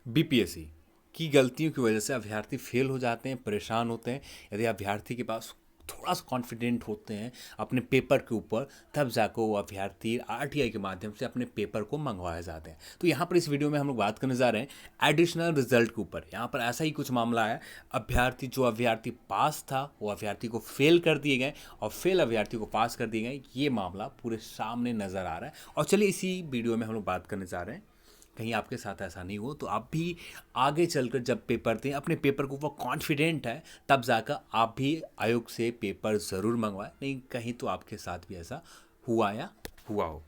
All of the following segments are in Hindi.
बीपीएससी की गलतियों की वजह से अभ्यर्थी फेल हो जाते हैं, परेशान होते हैं। यदि अभ्यर्थी के पास थोड़ा सा कॉन्फिडेंट होते हैं अपने पेपर के ऊपर, तब जाकर वो अभ्यर्थी आरटीआई के माध्यम से अपने पेपर को मंगवाए जाते हैं। तो यहाँ पर इस वीडियो में हम लोग बात करने जा रहे हैं एडिशनल रिजल्ट के ऊपर। यहाँ पर ऐसा ही कुछ मामला है, अभ्यर्थी पास था वो अभ्यर्थी को फेल कर दिए गए और फेल अभ्यर्थी को पास कर दिए गए। ये मामला पूरे सामने नज़र आ रहा है और चलिए इसी वीडियो में हम लोग बात करने जा रहे हैं। कहीं आपके साथ ऐसा नहीं हो तो आप भी आगे चलकर जब पेपर दें, अपने पेपर के ऊपर कॉन्फिडेंट है, तब जाकर आप भी आयोग से पेपर ज़रूर मंगवाएं। नहीं कहीं तो आपके साथ भी ऐसा हुआ या हुआ हो।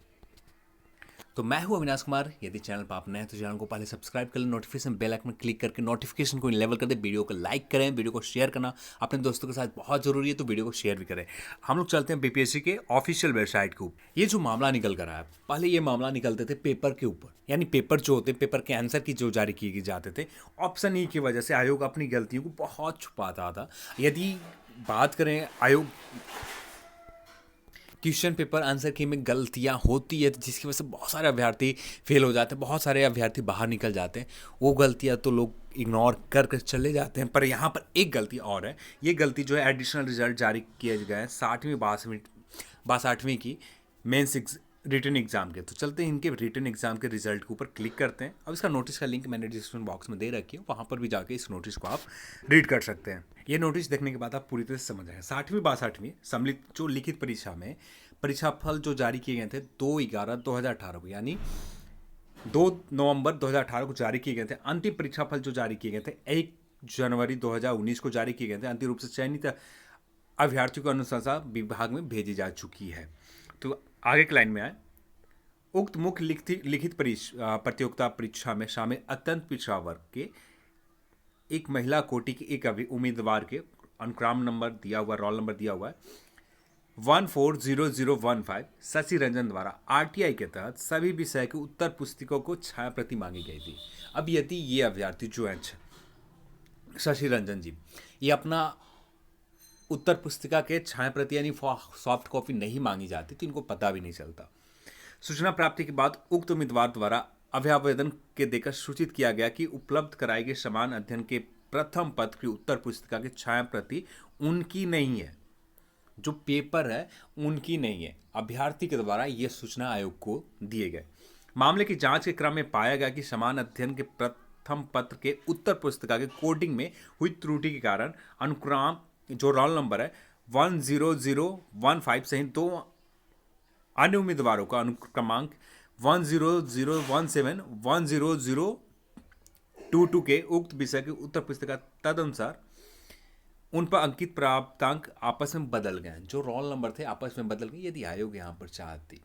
तो मैं हूं अविनाश कुमार। यदि चैनल पर आप नए हैं तो चैनल को पहले सब्सक्राइब कर लें, नोटिफिकेशन बेल आइकन में क्लिक करके नोटिफिकेशन को लेवल कर दें, वीडियो को लाइक करें, वीडियो को शेयर करना अपने दोस्तों के साथ बहुत जरूरी है, तो वीडियो को शेयर भी करें। हम लोग चलते हैं बीपीएससी के ऑफिशियल वेबसाइट को। ये जो मामला निकल कर आया, पहले ये मामला निकलते थे पेपर के ऊपर, यानी पेपर जो होते पेपर के आंसर की जो जारी किए जाते थे, ऑप्शन ई की वजह से आयोग अपनी गलतियों को बहुत छुपाता था। यदि बात करें आयोग क्वेश्चन पेपर आंसर की में गलतियां होती है जिसकी वजह से बहुत सारे अभ्यर्थी फेल हो जाते हैं, बहुत सारे अभ्यर्थी बाहर निकल जाते हैं। वो गलतियां तो लोग इग्नोर कर कर चले जाते हैं, पर यहाँ पर एक गलती और है। ये गलती जो है एडिशनल रिजल्ट जारी किए गए हैं 60वीं 62वीं की मेंस रिटन एग्जाम के। तो चलते हैं इनके रिटन एग्जाम के रिजल्ट के ऊपर क्लिक करते हैं। अब इसका नोटिस का लिंक मैंने डिस्क्रिप्शन बॉक्स में दे रखी है, वहाँ पर भी जाके इस नोटिस को आप रीड कर सकते हैं। ये नोटिस देखने के बाद आप पूरी तरह से समझ आए 60वीं 62वीं सम्मिलित जो लिखित परीक्षा में परीक्षाफल जो जारी किए गए थे 2/11/2018 को, यानी 2 नवंबर 2018 को जारी किए गए थे। अंतिम परीक्षाफल जो जारी किए गए थे 1 जनवरी 2019 को जारी किए गए थे। अंतिम रूप से चयनित अभ्यर्थियों को अनुशंसा विभाग में भेजी जा चुकी है। तो आगे की लाइन में आए, उक्त मुख्य लिखित प्रतियोगिता परीक्षा में शामिल अत्यंत पिछड़ा वर्ग के एक महिला कोटि के एक उम्मीदवार के अनुक्रम नंबर दिया हुआ, रोल नंबर दिया हुआ है 140015 शशि रंजन द्वारा आरटीआई के तहत सभी विषय की उत्तर पुस्तिकों को छाया प्रति मांगी गई थी। अब यदि ये अभ्यर्थी जो है शशि रंजन जी, ये अपना उत्तर पुस्तिका के छाया प्रति यानी सॉफ्ट कॉपी नहीं मांगी जाती तो इनको पता भी नहीं चलता। सूचना प्राप्ति के बाद उक्त उम्मीदवार द्वारा अभ्यावेदन के देकर सूचित किया गया कि उपलब्ध कराई गई समान अध्ययन के प्रथम पत्र की उत्तर पुस्तिका की छाया प्रति उनकी नहीं है, जो पेपर है उनकी नहीं है। अभ्यर्थी के द्वारा यह सूचना आयोग को दिए गए। मामले की जांच के क्रम में पाया गया कि समान अध्ययन के प्रथम पत्र के उत्तर पुस्तिका के कोडिंग में हुई त्रुटि के कारण अनुक्रम जो रोल नंबर है 10015 सहित 2 अन्य उम्मीदवारों का अनुक्रमांक 10017 10022 के उक्त विषय की उत्तर पुस्तिका तदनुसार उन पर अंकित प्राप्तांक आपस में बदल गए। जो रोल नंबर थे आपस में बदल गए। यदि आयोग यहाँ पर चाहती,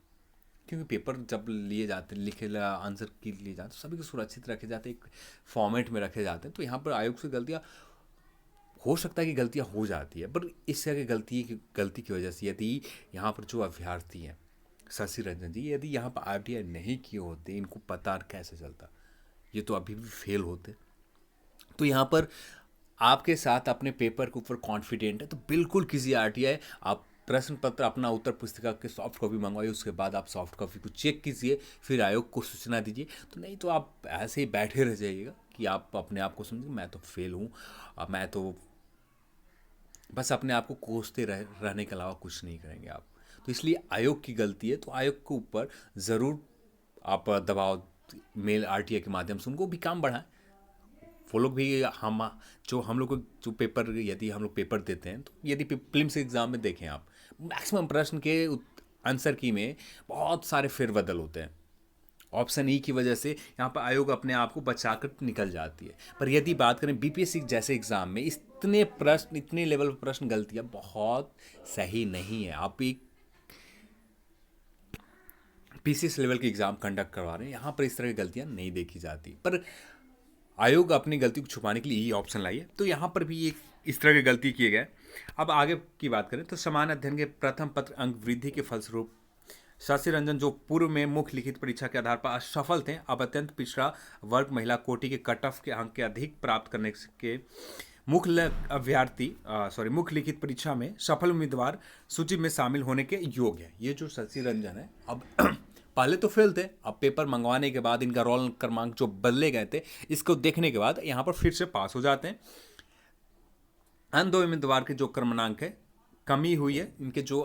क्योंकि पेपर जब लिए जाते लिखे आंसर की लिए जाते तो सभी को सुरक्षित रखे जाते, एक फॉर्मेट में रखे जाते हैं, तो यहाँ पर आयोग से गलतियाँ हो सकता है कि गलतियाँ हो जाती है, पर इस तरह की गलती की वजह से यदि यहाँ पर जो अभ्यर्थी हैं शशि रंजन जी, यदि यहाँ पर आरटीआई नहीं किए होते, इनको पता कैसे चलता, ये तो अभी भी फेल होते। तो यहाँ पर आपके साथ अपने पेपर के ऊपर कॉन्फिडेंट है तो बिल्कुल किसी आरटीआई आप प्रश्न पत्र अपना उत्तर पुस्तिका के सॉफ्ट कॉपी मंगवाइए, उसके बाद आप सॉफ्ट कॉपी को चेक कीजिए, फिर आयोग को सूचना दीजिए। तो नहीं तो आप ऐसे ही बैठे रह जाइएगा कि आप अपने आप को समझिए मैं तो फेल हूँ, मैं तो बस अपने आप को कोसते रहने के अलावा कुछ नहीं करेंगे आप। तो इसलिए आयोग की गलती है, तो आयोग के ऊपर ज़रूर आप दबाव मेल आरटीआई के माध्यम से उनको भी काम बढ़ाएं। वो लोग भी हम लोग को जो पेपर, यदि हम लोग पेपर देते हैं तो यदि प्रीलिम्स एग्ज़ाम में देखें आप, मैक्सिमम प्रश्न के आंसर की में बहुत सारे फेरबदल होते हैं। ऑप्शन ई की वजह से यहाँ पर आयोग अपने आप को बचाकर निकल जाती है। पर यदि बात करें बीपीएससी जैसे एग्ज़ाम में इतने प्रश्न, इतने लेवल पर प्रश्न, गलतियाँ बहुत सही नहीं है। आप एक पीसीएस लेवल के एग्ज़ाम कंडक्ट करवा रहे हैं, यहाँ पर इस तरह की गलतियाँ नहीं देखी जाती, पर आयोग अपनी गलती को छुपाने के लिए यही ऑप्शन लाई है। तो यहाँ पर भी एक इस तरह की गलती किए गए। अब आगे की बात करें तो समान अध्ययन के प्रथम पत्र अंक वृद्धि के फलस्वरूप शशि रंजन जो पूर्व में मुख्य लिखित परीक्षा के आधार पर असफल थे, अब अत्यंत पिछड़ा वर्ग महिला कोटि के कट ऑफ के अंक के अधिक प्राप्त करने के मुख्य लिखित परीक्षा में सफल उम्मीदवार सूची में शामिल होने के योग्य है। ये जो शशि रंजन है अब पहले तो फेल थे, अब पेपर मंगवाने के बाद इनका रोल क्रमांक जो बदले गए थे, इसको देखने के बाद यहाँ पर फिर से पास हो जाते हैं। अन्य 2 उम्मीदवार के जो क्रमांक है कमी हुई है, इनके जो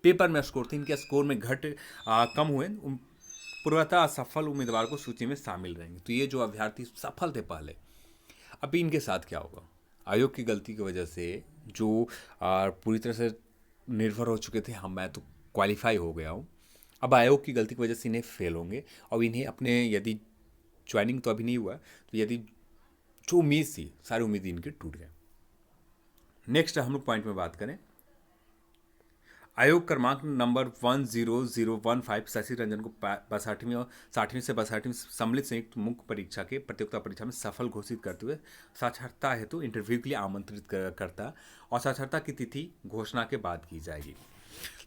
पेपर में स्कोर थे इनके स्कोर में कम हुए, पूर्वतः असफल उम्मीदवार को सूची में शामिल रहेंगे। तो ये जो अभ्यर्थी सफल थे पहले, अभी इनके साथ क्या होगा? आयोग की गलती की वजह से जो पूरी तरह से निर्भर हो चुके थे, हम मैं तो क्वालिफाई हो गया हूँ, अब आयोग की गलती की वजह से इन्हें फेल होंगे और इन्हें अपने, यदि ज्वाइनिंग तो अभी नहीं हुआ, तो यदि जो उम्मीद थी सारी उम्मीद इनके टूट गए। नेक्स्ट हम लोग पॉइंट में बात करें, आयोग क्रमांक नंबर 10015 शशि रंजन को 62वीं और 60वीं से 62वीं सम्मिलित संयुक्त मुख्य परीक्षा के प्रतियोगिता परीक्षा में सफल घोषित करते हुए साक्षरता हेतु इंटरव्यू के लिए आमंत्रित करता और साक्षरता की तिथि घोषणा के बाद की जाएगी।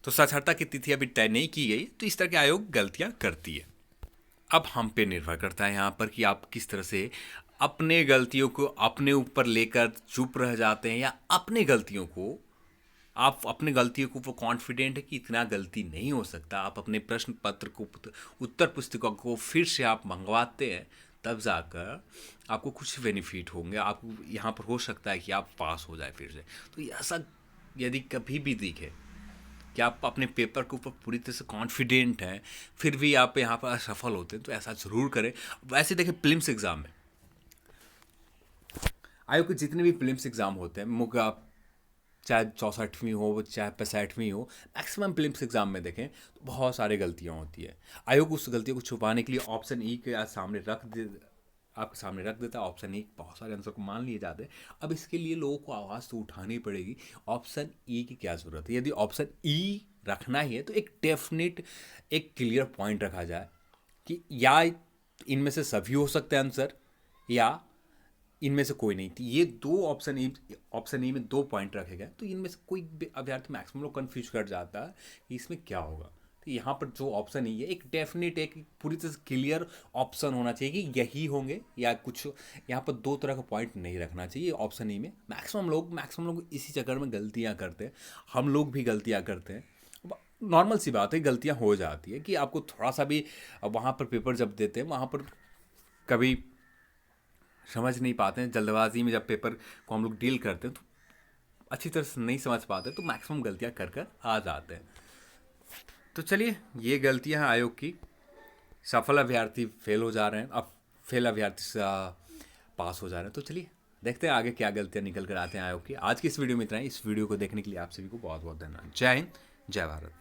तो साक्षरता की तिथि अभी तय नहीं की गई, तो इस तरह के आयोग गलतियां करती है। अब हम पे निर्भर करता है यहाँ पर कि आप किस तरह से अपने गलतियों को अपने ऊपर लेकर चुप रह जाते हैं, या अपने गलतियों को, आप अपने गलतियों को कॉन्फिडेंट है कि इतना गलती नहीं हो सकता, आप अपने प्रश्न पत्र को, उत्तर पुस्तिका को फिर से आप मंगवाते हैं, तब जाकर आपको कुछ बेनिफिट होंगे, आपको यहाँ पर हो सकता है कि आप पास हो जाए फिर से। तो ऐसा यदि कभी भी दिखे कि आप अपने पेपर के ऊपर पूरी तरह से कॉन्फिडेंट हैं, फिर भी आप यहाँ पर असफल होते हैं, तो ऐसा ज़रूर करें। वैसे देखें, प्रीलिम्स एग्ज़ाम में आयोग के जितने भी प्रीलिम्स एग्ज़ाम होते हैं, मुझे चाहे 64वीं हो चाहे 65वीं हो, मैक्सिमम प्रीलिम्स एग्जाम में देखें तो बहुत सारी गलतियां होती है। आयोग उस गलतियों को छुपाने के लिए ऑप्शन ई के सामने आपके सामने रख देता है। ऑप्शन ई बहुत सारे आंसर को मान लिए जाते हैं। अब इसके लिए लोगों को आवाज़ तो उठानी पड़ेगी, ऑप्शन ई की क्या ज़रूरत है? यदि ऑप्शन ई रखना ही है तो एक डेफिनेट, एक क्लियर पॉइंट रखा जाए कि या इनमें से सभी हो सकते हैं आंसर, या इनमें से कोई नहीं थी। ये दो ऑप्शन ई में 2 पॉइंट रखे गए, तो इनमें से कोई अभ्यर्थी, मैक्सिमम लोग कंफ्यूज कर जाता है कि इसमें क्या होगा। तो यहाँ पर जो ऑप्शन ई है, एक डेफिनेट, एक पूरी तरह से क्लियर ऑप्शन होना चाहिए कि यही होंगे, या कुछ यहाँ पर 2 तरह का पॉइंट नहीं रखना चाहिए ऑप्शन ई में। मैक्सिमम लोग इसी चक्कर में गलतियाँ करते हैं, हम लोग भी गलतियाँ करते हैं। नॉर्मल सी बात है, गलतियाँ हो जाती है कि आपको थोड़ा सा भी वहाँ पर पेपर जब देते हैं, वहाँ पर कभी समझ नहीं पाते हैं, जल्दबाजी में जब पेपर को हम लोग डील करते हैं तो अच्छी तरह से नहीं समझ पाते, तो मैक्सिमम गलतियां कर आ जाते हैं। तो चलिए, ये गलतियां हैं आयोग की। सफल अभ्यर्थी फेल हो जा रहे हैं, अब फेल अभ्यर्थी से पास हो जा रहे हैं। तो चलिए देखते हैं आगे क्या गलतियां निकल कर आते हैं आयोग की। आज की इस वीडियो में इतना ही। इस वीडियो को देखने के लिए आप सभी को बहुत बहुत धन्यवाद। जय हिंद, जय भारत।